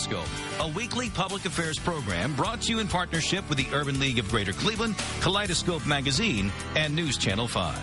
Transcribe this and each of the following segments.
Kaleidoscope, a weekly public affairs program brought to you in partnership with the Urban League of Greater Cleveland, Kaleidoscope Magazine, and News Channel 5.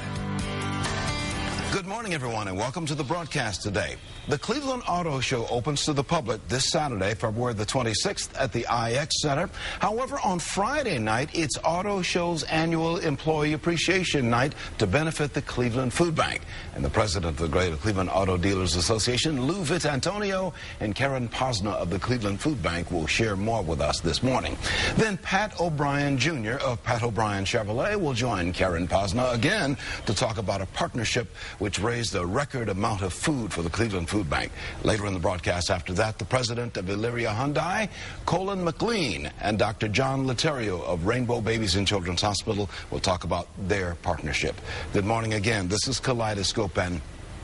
Good morning, everyone, and welcome to the broadcast today. The Cleveland Auto Show opens to the public this Saturday, February the 26th at the IX Center. However, on Friday night, it's Auto Show's annual Employee Appreciation Night to benefit the Cleveland Food Bank. And the president of the Greater Cleveland Auto Dealers Association, Lou Vitantonio, and Karen Posner of the Cleveland Food Bank will share more with us this morning. Then Pat O'Brien Jr. of Pat O'Brien Chevrolet will join Karen Posner again to talk about a partnership which raised a record amount of food for the Cleveland Food Bank. Later in the broadcast after that, the president of Elyria Hyundai, Colin McLean, and Dr. John Laterio of Rainbow Babies and Children's Hospital will talk about their partnership. Good morning again. This is Kaleidoscope, and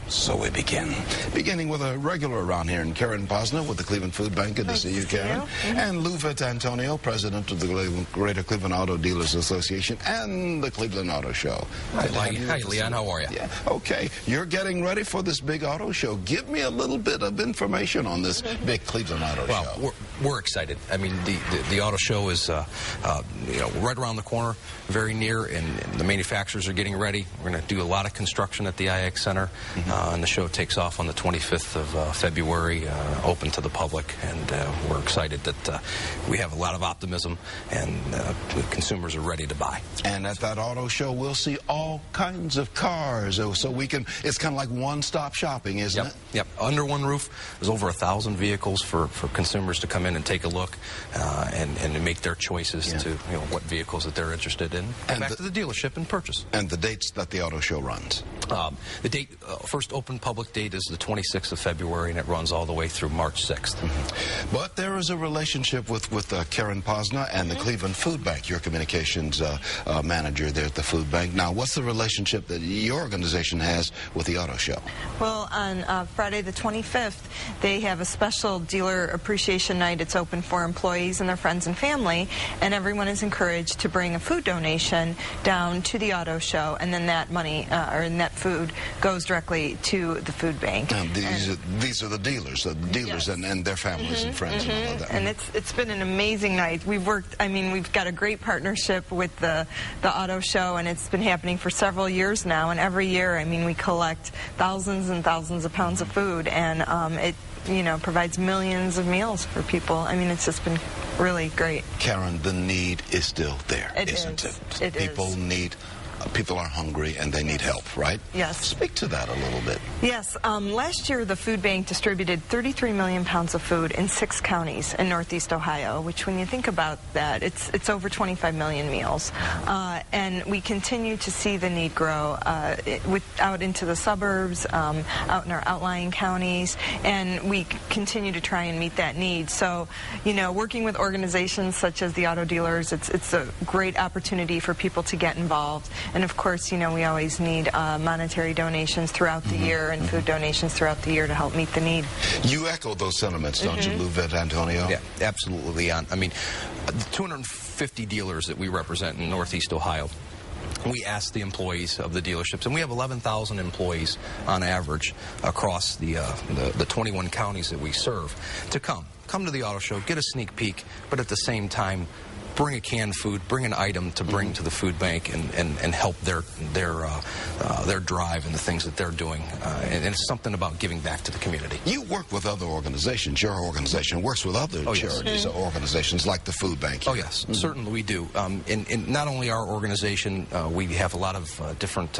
so we begin. Beginning with a regular around here, and Karen Posner with the Cleveland Food Bank. Good to see you, Karen. And Lou Vitantonio, president of the Greater Cleveland Auto Dealers Association and the Cleveland Auto Show. Hi, Leon. How are you? Yeah. Okay. You're getting ready for this big auto show. Give me a little bit of information on this big Cleveland Auto Show. Well, we're excited. I mean, the auto show is right around the corner, very near, and the manufacturers are getting ready. We're going to do a lot of construction at the IX Center. And the show takes off on the 25th of February, open to the public, and we're excited that we have a lot of optimism, and the consumers are ready to buy. And at that auto show, we'll see all kinds of cars, so we can, it's kind of like one-stop shopping, isn't it? Yep. Under one roof, there's over 1,000 vehicles for consumers to come in and take a look and to make their choices to what vehicles that they're interested in. And back to the dealership and purchase. And the dates that the auto show runs? The date, first open public date is the 26th of February, and it runs all the way through March 6th. But there is a relationship with Karen Posner and the Cleveland Food Bank, your communications manager there at the Food Bank. Now, what's the relationship that your organization has with the auto show? Well, on Friday the 25th, they have a special dealer appreciation night. It's open for employees and their friends and family, and everyone is encouraged to bring a food donation down to the auto show, and then that money or that food goes directly to the food bank. And these are the dealers and their families and friends and all of that. And it's been an amazing night. We've worked, I mean, we've got a great partnership with the auto show, and it's been happening for several years now, and every year, I mean, we collect thousands and thousands of pounds of food, and it provides millions of meals for people. I mean, it's just been really great. Karen, the need is still there, isn't it? People are hungry and they need help, right? Yes. Speak to that a little bit. Yes. Last year, the food bank distributed 33 million pounds of food in 6 counties in Northeast Ohio, which, when you think about that, it's over 25 million meals. And we continue to see the need grow out into the suburbs, out in our outlying counties, and we continue to try and meet that need. So, working with organizations such as the auto dealers, it's a great opportunity for people to get involved. And of course, we always need monetary donations throughout the year and food donations throughout the year to help meet the need. You echo those sentiments, don't you, Lou Vitantonio? Yeah, absolutely, Leon. I mean, the 250 dealers that we represent in Northeast Ohio, we ask the employees of the dealerships, and we have 11,000 employees on average across the 21 counties that we serve, to come to the auto show, get a sneak peek, but at the same time, bring a canned food, bring an item to bring to the food bank and help their drive and the things that they're doing. And it's something about giving back to the community. You work with other organizations. Your organization works with other charities or organizations like the food bank. Oh, yes. Certainly we do. And not only our organization, we have a lot of different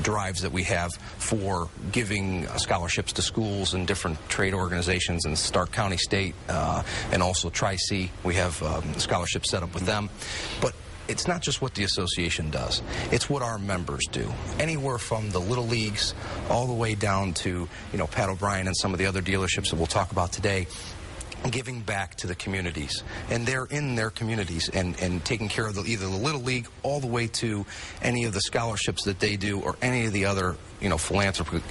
drives that we have for giving scholarships to schools and different trade organizations in Stark County State and also Tri-C. We have scholarships set up with them. But it's not just what the association does. It's what our members do. Anywhere from the little leagues all the way down to, Pat O'Brien and some of the other dealerships that we'll talk about today, giving back to the communities. And they're in their communities and taking care of either the little league all the way to any of the scholarships that they do or any of the other philanthropic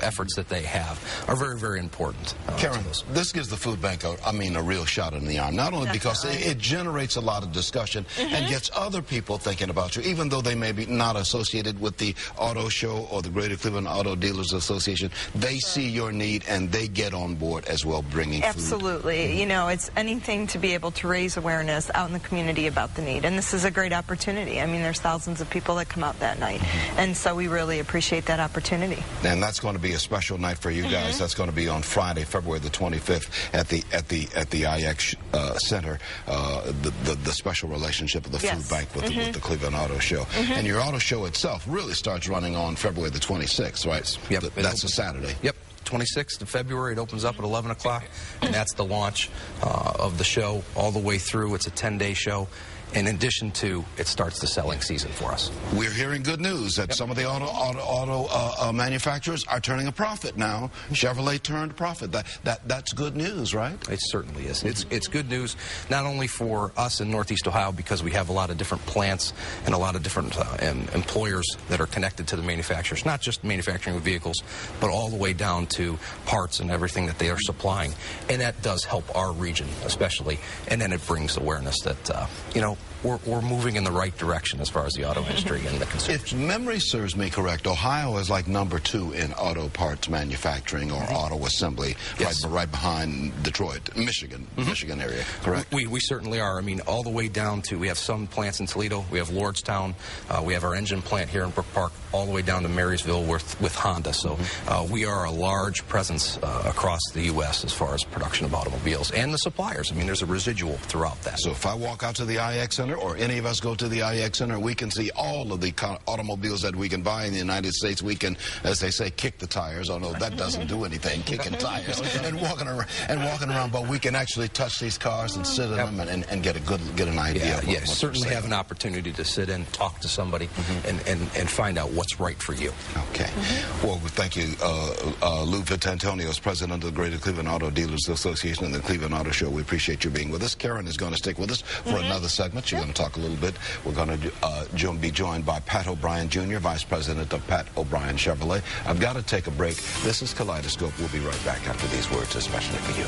efforts that they have are very, very important. Karen, this gives the food bank a real shot in the arm, not only because it generates a lot of discussion and gets other people thinking about you, even though they may be not associated with the auto show or the Greater Cleveland Auto Dealers Association. They see your need and they get on board as well, bringing food. Absolutely. It's anything to be able to raise awareness out in the community about the need, and this is a great opportunity. I mean, there's thousands of people that come out that night, and so we really appreciate that opportunity. And that's going to be a special night for you guys. That's going to be on Friday, February the 25th at the IX Center, the special relationship of the food bank with the Cleveland Auto Show. And your auto show itself really starts running on February the 26th, right? Yep. That's a Saturday. Yep. 26th of February. It opens up at 11 o'clock, and that's the launch of the show all the way through. It's a 10-day show. In addition to, it starts the selling season for us. We're hearing good news that some of the auto manufacturers are turning a profit now. Chevrolet turned a profit. That's good news, right? It certainly is. It's good news not only for us in Northeast Ohio, because we have a lot of different plants and a lot of different employers that are connected to the manufacturers, not just manufacturing of vehicles, but all the way down to parts and everything that they are supplying. And that does help our region especially. And then it brings awareness that, we're moving in the right direction as far as the auto industry and the consumers. If memory serves me correct, Ohio is like #2 in auto parts manufacturing or auto assembly, right behind Detroit, Michigan area, correct? We certainly are. I mean, all the way down to, we have some plants in Toledo, we have Lordstown, we have our engine plant here in Brook Park, all the way down to Marysville with Honda. So we are a large presence across the U.S. as far as production of automobiles and the suppliers. I mean, there's a residual throughout that. So if I walk out to the IX Center, or any of us go to the IX Center, we can see all of the automobiles that we can buy in the United States. We can, as they say, kick the tires, although that doesn't do anything, kicking tires and walking around. But we can actually touch these cars and sit in them and get an idea. Yeah, certainly have an opportunity to sit in, talk to somebody, and find out what's right for you. Okay. Well, thank you, Lou Vitantonio is president of the Greater Cleveland Auto Dealers Association and the Cleveland Auto Show. We appreciate you being with us. Karen is going to stick with us for another segment. She's going to talk a little bit. We're going to be joined by Pat O'Brien Jr., Vice President of Pat O'Brien Chevrolet. I've got to take a break. This is Kaleidoscope. We'll be right back after these words, especially for you.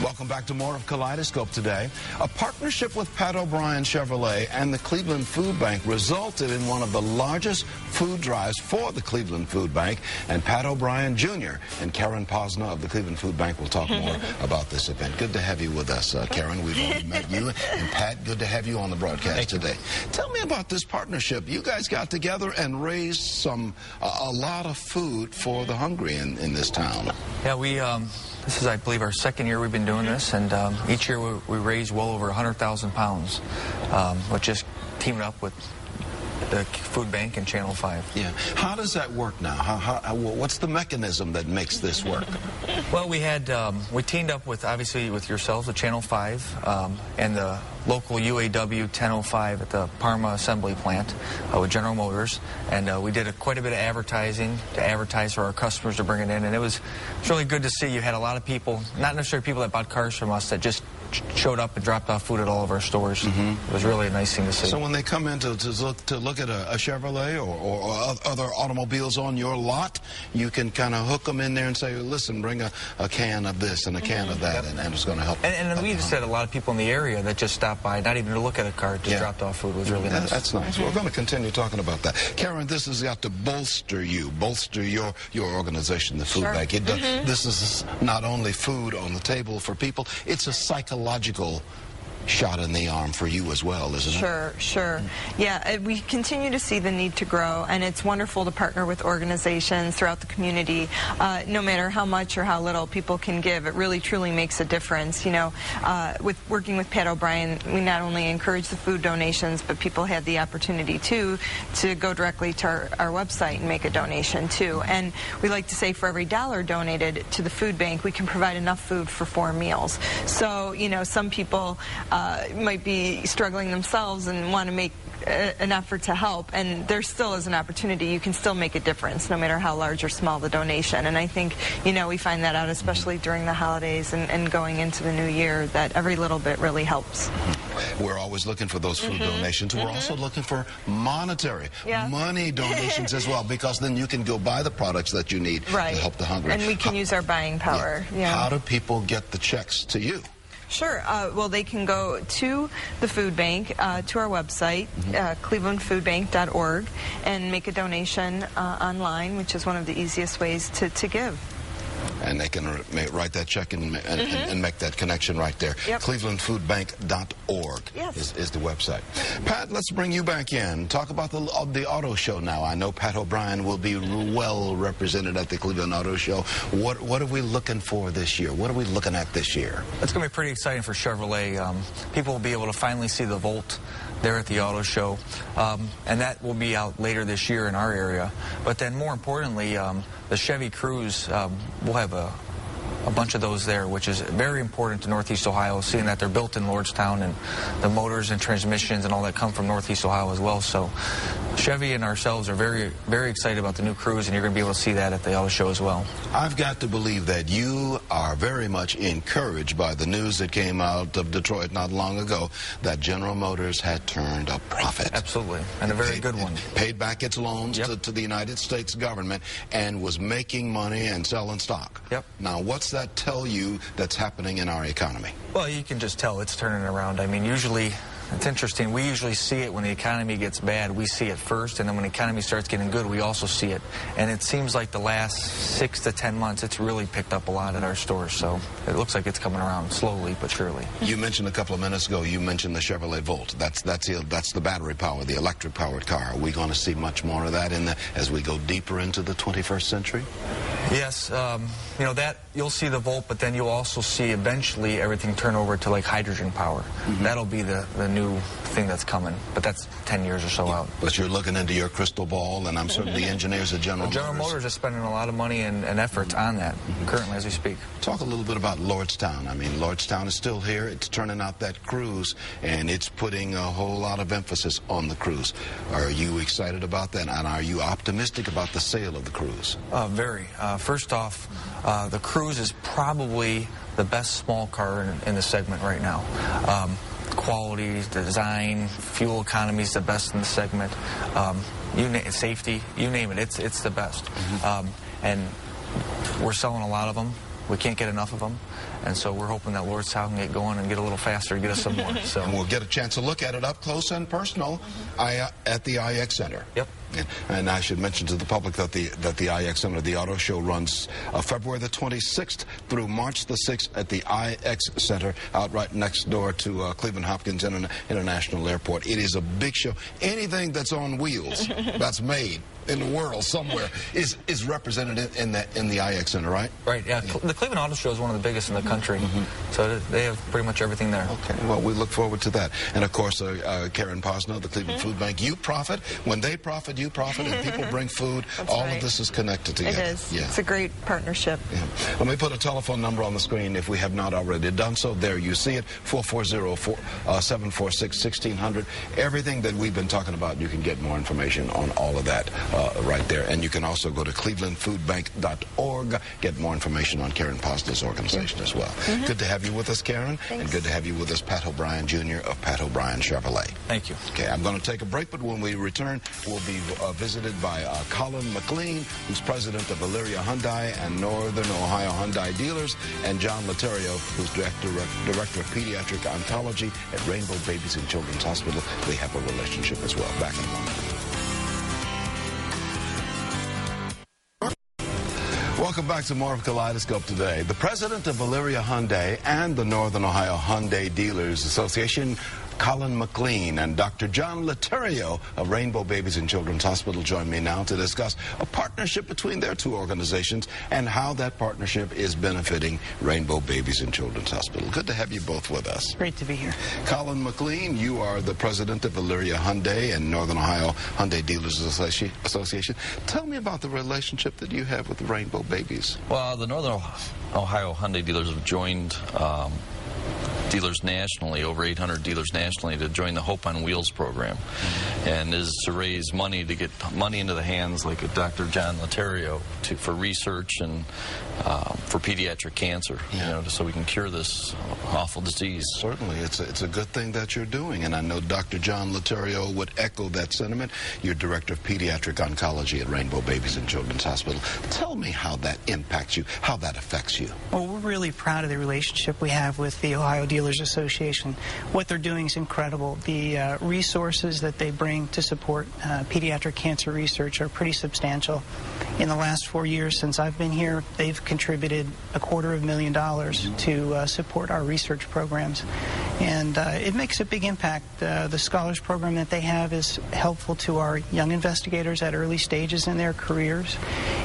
Welcome back to more of Kaleidoscope today. A partnership with Pat O'Brien Chevrolet and the Cleveland Food Bank resulted in one of the largest food drives for the Cleveland Food Bank. And Pat O'Brien Jr. and Karen Posner of the Cleveland Food Bank will talk more about this event. Good to have you with us, Karen. We've already met you. And Pat, good to have you on the broadcast today. Tell me about this partnership. You guys got together and raised a lot of food for the hungry in this town. Yeah, this is, I believe, our second year we've been doing this, and each year we raise well over 100,000 pounds, which is teaming up with the Food Bank and Channel 5. Yeah. How does that work now? What's the mechanism that makes this work? Well, we teamed up with, obviously, with yourselves, the Channel 5, and the local UAW 1005 at the Parma Assembly Plant with General Motors, and we did quite a bit of advertising to advertise for our customers to bring it in, and it was really good to see. You had a lot of people, not necessarily people that bought cars from us, that just showed up and dropped off food at all of our stores. It was really a nice thing to see. So when they come in to look at a Chevrolet or other automobiles on your lot, you can kind of hook them in there and say, listen, bring a can of this and a can of that, and it's going to help. And we just had a lot of people in the area that just stopped by, not even to look at a car, just dropped off food. It was really nice. That's nice. We're going to continue talking about that. Karen, this has got to bolster your organization, the Food Bank. This is not only food on the table for people, it's a psychological shot in the arm for you as well, isn't it? Sure. Yeah, we continue to see the need to grow, and it's wonderful to partner with organizations throughout the community. No matter how much or how little people can give, it really truly makes a difference. With working with Pat O'Brien, we not only encourage the food donations, but people had the opportunity to go directly to our website and make a donation too. And we like to say, for every $1 donated to the food bank, we can provide enough food for 4 meals. So, some people might be struggling themselves and want to make an effort to help, and there still is an opportunity. You can still make a difference, no matter how large or small the donation. And I think, we find that out, especially during the holidays and going into the new year, that every little bit really helps. We're always looking for those food donations. We're also looking for monetary, money donations as well, because then you can go buy the products that you need to help the hungry. And we can use our buying power. How do people get the checks to you? Sure. Well, they can go to the food bank, to our website, clevelandfoodbank.org, and make a donation online, which is one of the easiest ways to give. And they can write that check and make that connection right there. clevelandfoodbank.org is the website. Pat, let's bring you back in. Talk about the auto show now. I know Pat O'Brien will be well represented at the Cleveland Auto Show. What are we looking for this year? What are we looking at this year? It's going to be pretty exciting for Chevrolet. People will be able to finally see the Volt there at the auto show, and that will be out later this year in our area. But then more importantly, the Chevy Cruze, we'll have a bunch of those there, which is very important to Northeast Ohio, seeing that they're built in Lordstown, and the motors and transmissions and all that come from Northeast Ohio as well. So Chevy and ourselves are very, very excited about the new Cruze, and you're going to be able to see that at the auto show as well. I've got to believe that you are very much encouraged by the news that came out of Detroit not long ago that General Motors had turned a profit. Absolutely, and a very good one. Paid back its loans to the United States government and was making money and selling stock. Now, what's that tell you that's happening in our economy? Well, you can just tell it's turning around. I mean, usually, it's interesting. We usually see it when the economy gets bad. We see it first, and then when the economy starts getting good, we also see it. And it seems like the last 6 to 10 months, it's really picked up a lot at our stores. So it looks like it's coming around slowly but surely. You mentioned a couple of minutes ago, you mentioned the Chevrolet Volt. That's the battery power, the electric powered car. Are we going to see much more of that as we go deeper into the 21st century? Yes, you know, that you'll see the Volt, but then you'll also see eventually everything turn over to like hydrogen power. That'll be the new thing that's coming, but that's 10 years or so out. But you're looking into your crystal ball, and I'm certain the engineers at General Motors are spending a lot of money and effort on that currently as we speak. Talk a little bit about Lordstown. I mean, Lordstown is still here. It's turning out that Cruze, and it's putting a whole lot of emphasis on the Cruze. Are you excited about that, and are you optimistic about the sale of the Cruze? Very. First off, the Cruze is probably the best small car in the segment right now. Quality, design, fuel economy is the best in the segment. Safety, you name it, it's the best. And we're selling a lot of them. We can't get enough of them. And so we're hoping that Lordstown can get going and get a little faster and get us some more. So. And we'll get a chance to look at it up close and personal at the IX Center. And I should mention to the public that the IX Center, the auto show, runs February the 26th through March the 6th at the IX Center out right next door to Cleveland Hopkins International Airport. It is a big show. Anything that's on wheels, that's made in the world somewhere, is represented in the IX Center, right? Right, yeah. The Cleveland Auto Show is one of the biggest in the country, so they have pretty much everything there. Okay, well, we look forward to that. And, of course, Karen Posner, the Cleveland Food Bank, you profit. When they profit, you profit, and people bring food. All of this is connected together. It is. It's a great partnership. Let me put a telephone number on the screen if we have not already done so. There you see it, 440-746-1600. Everything that we've been talking about, you can get more information on all of that right there. And you can also go to clevelandfoodbank.org, get more information on Karen Posner's organization as well. Good to have you with us, Karen. Thanks. And good to have you with us, Pat O'Brien Jr. of Pat O'Brien Chevrolet. Thank you. Okay, I'm going to take a break, but when we return, we'll be visited by Colin McLean, who's president of Elyria Hyundai and Northern Ohio Hyundai Dealers, and John Laterio, who's director of pediatric oncology at Rainbow Babies and Children's Hospital. They have a relationship as well. Back in a moment. Welcome back to more of Kaleidoscope today. The president of Elyria Hyundai and the Northern Ohio Hyundai Dealers Association, Colin McLean, and Dr. John Laterio of Rainbow Babies and Children's Hospital join me now to discuss a partnership between their two organizations and how that partnership is benefiting Rainbow Babies and Children's Hospital. Good to have you both with us. Great to be here. Colin McLean, you are the president of Elyria Hyundai and Northern Ohio Hyundai Dealers Association. Tell me about the relationship that you have with Rainbow Babies. Well, the Northern Ohio Hyundai Dealers have joined dealers nationally, over 800 dealers nationally, to join the Hope on Wheels program, and is to raise money to get money into the hands like Dr. John Laterio for research and for pediatric cancer, so we can cure this awful disease. Certainly, it's a good thing that you're doing, and I know Dr. John Laterio would echo that sentiment. You're Director of Pediatric Oncology at Rainbow Babies and Children's Hospital. Tell me how that impacts you, how that affects you. Well, we're really proud of the relationship we have with the Ohio Dealers Association. What they're doing is incredible. The resources that they bring to support pediatric cancer research are pretty substantial. In the last 4 years since I've been here, they've contributed $250,000 to support our research programs. And it makes a big impact. The Scholars Program that they have is helpful to our young investigators at early stages in their careers.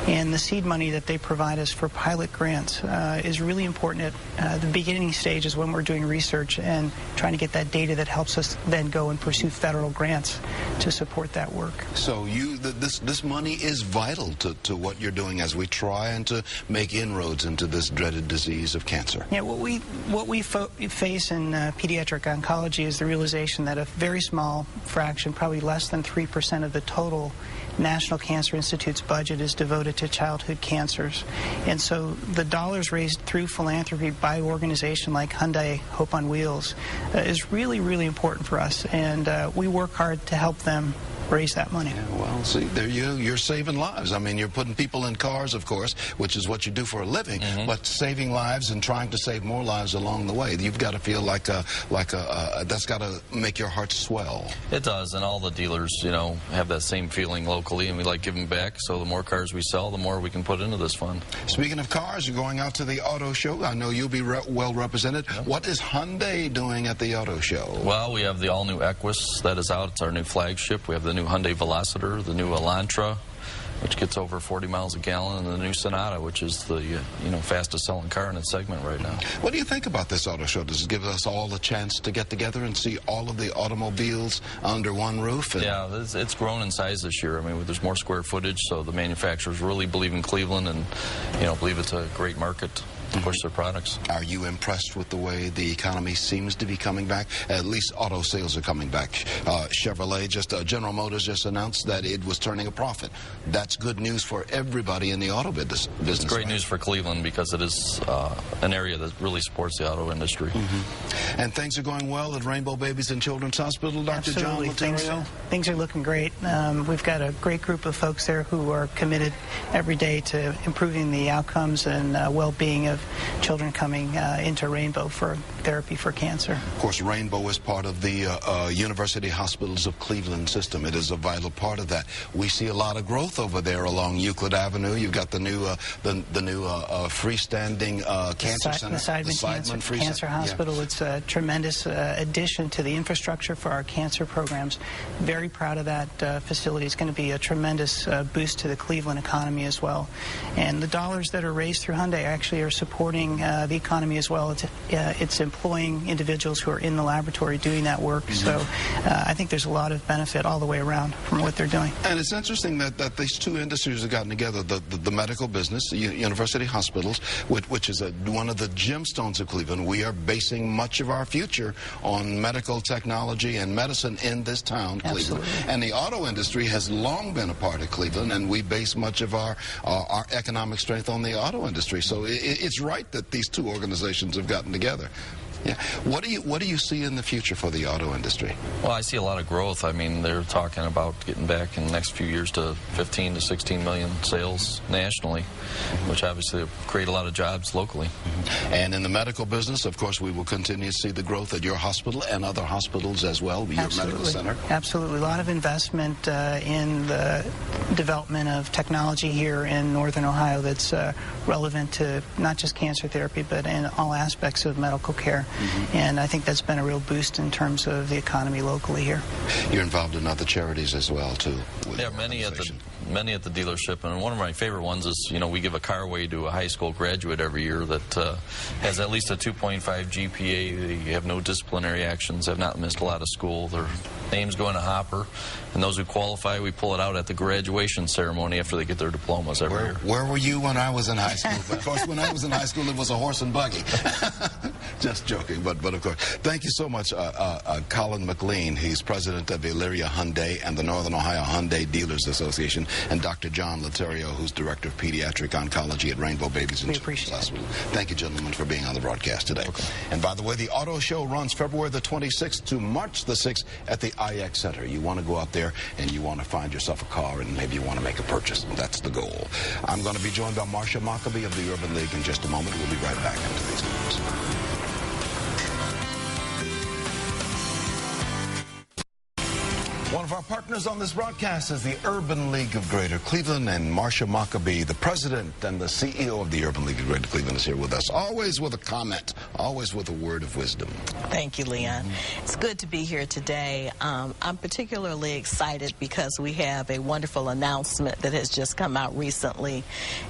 And the seed money that they provide us for pilot grants is really important at the beginning stages when we're doing research and trying to get that data that helps us then go and pursue federal grants to support that work. So this money is vital to what you're doing as we try and to make inroads into this dreaded disease of cancer. Yeah, what we face in pediatric oncology is the realization that a very small fraction, probably less than 3% of the total National Cancer Institute's budget is devoted to childhood cancers. And so the dollars raised through philanthropy by an organization like Hyundai Hope on Wheels is really, really important for us. And we work hard to help them raise that money. Yeah, well, see, there you're saving lives. I mean, you're putting people in cars, of course, which is what you do for a living, but saving lives and trying to save more lives along the way. You've got to feel like that's got to make your heart swell. It does, and all the dealers, have that same feeling locally, and we like giving back, so the more cars we sell, the more we can put into this fund. Speaking of cars, you're going out to the auto show. I know you'll be well represented. Yep. What is Hyundai doing at the auto show? Well, we have the all-new Equus that is out. It's our new flagship. We have the new Hyundai Velociter, the new Elantra, which gets over 40 miles a gallon, and the new Sonata, which is the fastest selling car in its segment right now. What do you think about this auto show? Does it give us all a chance to get together and see all of the automobiles under one roof? Yeah, it's grown in size this year. I mean, there's more square footage, so the manufacturers really believe in Cleveland and believe it's a great market to push their products. Are you impressed with the way the economy seems to be coming back? At least auto sales are coming back. Chevrolet, General Motors just announced that it was turning a profit. That's good news for everybody in the auto business. It's great news for Cleveland because it is an area that really supports the auto industry. And things are going well at Rainbow Babies and Children's Hospital, Dr. Absolutely. John Laterio? Things are looking great. We've got a great group of folks there who are committed every day to improving the outcomes and well-being of children coming into Rainbow for therapy for cancer. Of course, Rainbow is part of the University Hospitals of Cleveland system. It is a vital part of that. We see a lot of growth over there along Euclid Avenue. You've got the new freestanding cancer center, the Seidman Cancer Hospital. Yeah. It's a tremendous addition to the infrastructure for our cancer programs. Very proud of that facility. It's going to be a tremendous boost to the Cleveland economy as well. And the dollars that are raised through Hyundai actually are supporting the economy as well. It's employing individuals who are in the laboratory doing that work. So I think there's a lot of benefit all the way around from what they're doing. And it's interesting that these two industries have gotten together, the medical business, the university hospitals, which is one of the gemstones of Cleveland. We are basing much of our future on medical technology and medicine in this town, Cleveland. Absolutely. And the auto industry has long been a part of Cleveland, and we base much of our economic strength on the auto industry. So it's right that these two organizations have gotten together. Yeah. What do you see in the future for the auto industry? Well, I see a lot of growth. I mean, they're talking about getting back in the next few years to 15 to 16 million sales nationally, which obviously will create a lot of jobs locally. And in the medical business, of course, we will continue to see the growth at your hospital and other hospitals as well, your medical center. Absolutely. A lot of investment in the development of technology here in Northern Ohio that's relevant to not just cancer therapy, but in all aspects of medical care. And I think that's been a real boost in terms of the economy locally here. You're involved in other charities as well, too. Yeah, many at the dealership, and one of my favorite ones is, we give a car away to a high school graduate every year that has at least a 2.5 GPA. They have no disciplinary actions, have not missed a lot of school. Their names go in a hopper, and those who qualify, we pull it out at the graduation ceremony after they get their diplomas every year. Where were you when I was in high school? Of course, when I was in high school, it was a horse and buggy. Just joking, but of course. Thank you so much, Colin McLean. He's president of Elyria Hyundai and the Northern Ohio Hyundai Dealers Association, and Dr. John Laterio, who's director of pediatric oncology at Rainbow Babies and Children's Hospital. Thank you, gentlemen, for being on the broadcast today. Okay. And by the way, the auto show runs February the 26th to March the 6th at the IX Center. You want to go out there and you want to find yourself a car, and maybe you want to make a purchase. That's the goal. I'm going to be joined by Marsha Maccabee of the Urban League in just a moment. We'll be right back into these news. One of our partners on this broadcast is the Urban League of Greater Cleveland, and Marsha Maccabee, the president and the CEO of the Urban League of Greater Cleveland, is here with us, always with a comment, always with a word of wisdom. Thank you, Leon. It's good to be here today. I'm particularly excited because we have a wonderful announcement that has just come out recently,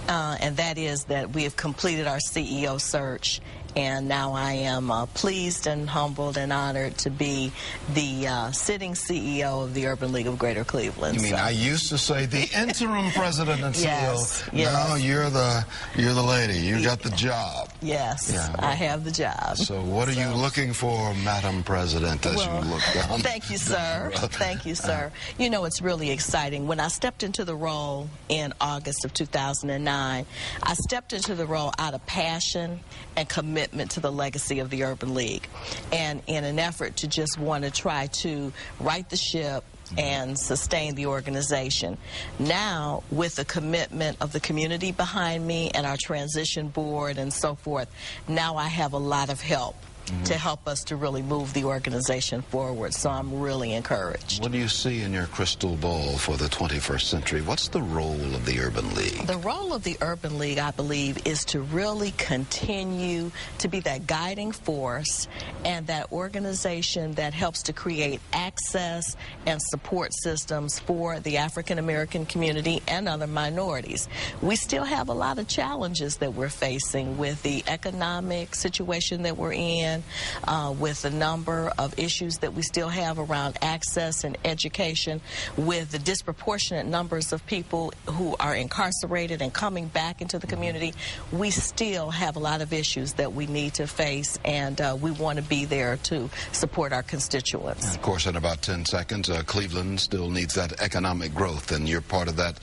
and that is that we have completed our CEO search. And now I am pleased and humbled and honored to be the sitting CEO of the Urban League of Greater Cleveland. You mean, I used to say the interim president and CEO. Yes. Now you're the lady. You got the job. Yes, yeah. I have the job. So what are you looking for, Madam President, as you look down? Thank you, sir. Thank you, sir. You know, it's really exciting. When I stepped into the role in August of 2009, I stepped into the role out of passion and commitment to the legacy of the Urban League, and in an effort to just want to try to right the ship and sustain the organization. Now, with the commitment of the community behind me and our transition board and so forth, now I have a lot of help to help us to really move the organization forward. So I'm really encouraged. What do you see in your crystal ball for the 21st century? What's the role of the Urban League? The role of the Urban League, I believe, is to really continue to be that guiding force and that organization that helps to create access and support systems for the African American community and other minorities. We still have a lot of challenges that we're facing with the economic situation that we're in, with the number of issues that we still have around access and education, with the disproportionate numbers of people who are incarcerated and coming back into the community. We still have a lot of issues that we need to face, and we want to be there to support our constituents. And of course, in about 10 seconds, Cleveland still needs that economic growth, and you're part of that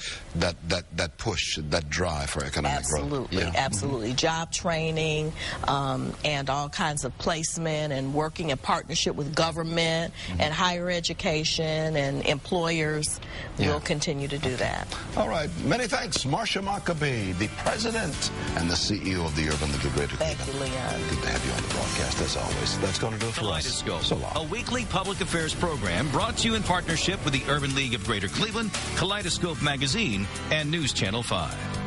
push, that drive for economic growth. Absolutely, absolutely. Job training and all kinds of placement, and working in partnership with government and higher education and employers. We'll continue to do that. All right. Many thanks, Marsha Maccabee, the president and the CEO of the Urban League of Greater Cleveland. Thank you, Leon. Good to have you on the broadcast, as always. That's going to do it for us. Kaleidoscope, So long. a weekly public affairs program brought to you in partnership with the Urban League of Greater Cleveland, Kaleidoscope Magazine, and News Channel 5.